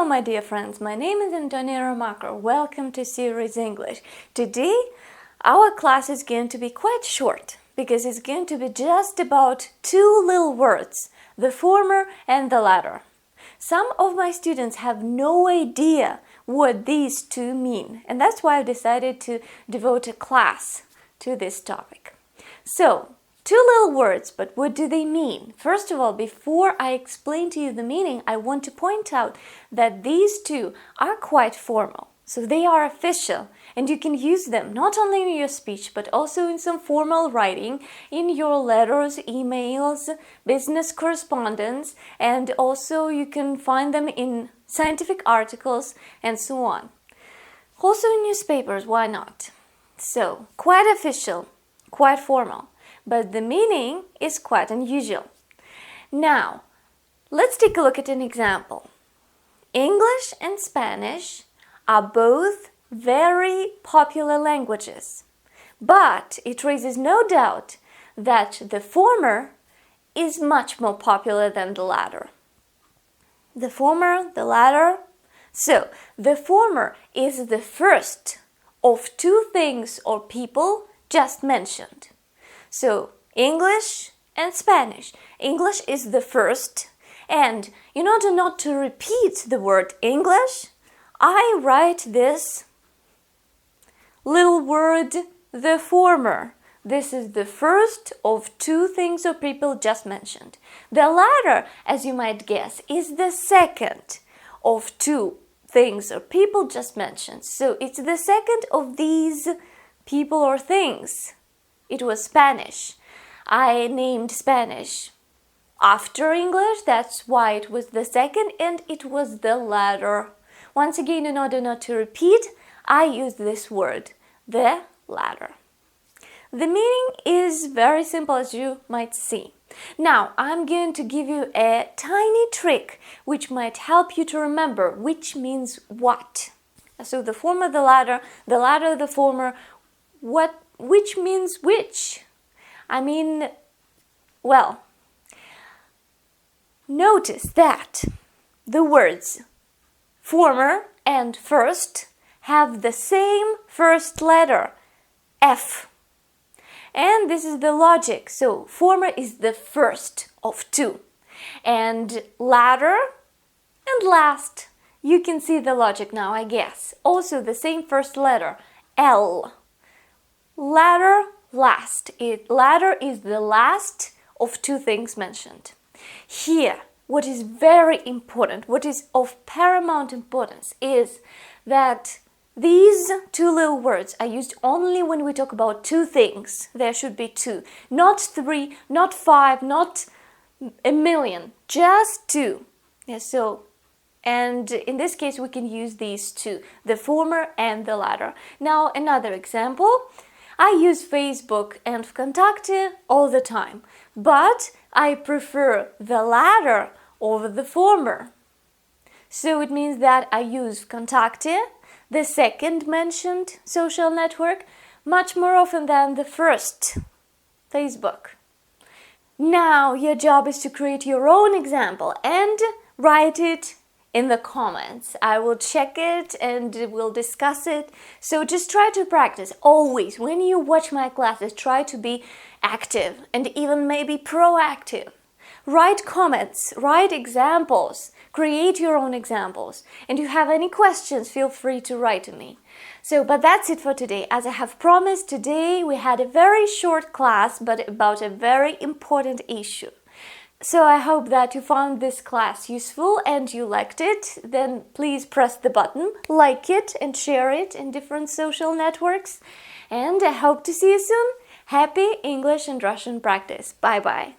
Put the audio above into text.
my dear friends, my name is Antonia Romaker. Welcome to Series English. Today, our class is going to be quite short because it's going to be just about two little words, the former and the latter. Some of my students have no idea what these two mean, and that's why I've decided to devote a class to this topic. So, two little words, but what do they mean? First of all, before I explain to you the meaning, I want to point out that these two are quite formal. So they are official, and you can use them not only in your speech, but also in some formal writing, in your letters, emails, business correspondence, and also you can find them in scientific articles and so on. Also in newspapers, why not? So, quite official, quite formal. But the meaning is quite unusual. Now, let's take a look at an example. English and Spanish are both very popular languages, but it raises no doubt that the former is much more popular than the latter. The former, the latter. So, the former is the first of two things or people just mentioned. So, English and Spanish. English is the first, and in order not to repeat the word English, I write this little word, the former. This is the first of two things or people just mentioned. The latter, as you might guess, is the second of two things or people just mentioned. So, it's the second of these people or things. It was Spanish. I named Spanish after English, that's why it was the second, and it was the latter. Once again, in order not to repeat, I use this word, the latter. The meaning is very simple, as you might see. Now, I'm going to give you a tiny trick which might help you to remember which means what. So the former, the latter, the former, which means which? I mean, well, notice that the words former and first have the same first letter, F. And this is the logic. So, former is the first of two. And latter and last. You can see the logic now, I guess. Also the same first letter, L. Latter, last. Latter is the last of two things mentioned. Here, what is very important, what is of paramount importance is that these two little words are used only when we talk about two things. There should be two, not three, not five, not a million, just two. Yeah, and in this case, we can use these two, the former and the latter. Now, another example. I use Facebook and Contact all the time, but I prefer the latter over the former. So it means that I use Contact, the second mentioned social network, much more often than the first, Facebook. Now your job is to create your own example and write it in the comments. I will check it and we'll discuss it. So just try to practice always. When you watch my classes, try to be active and even maybe proactive. Write comments, write examples, create your own examples. And if you have any questions, feel free to write to me. But that's it for today. As I have promised, today we had a very short class, but about a very important issue. So I hope that you found this class useful and you liked it. Then please press the button, like it and share it in different social networks. And I hope to see you soon. Happy English and Russian practice. Bye-bye.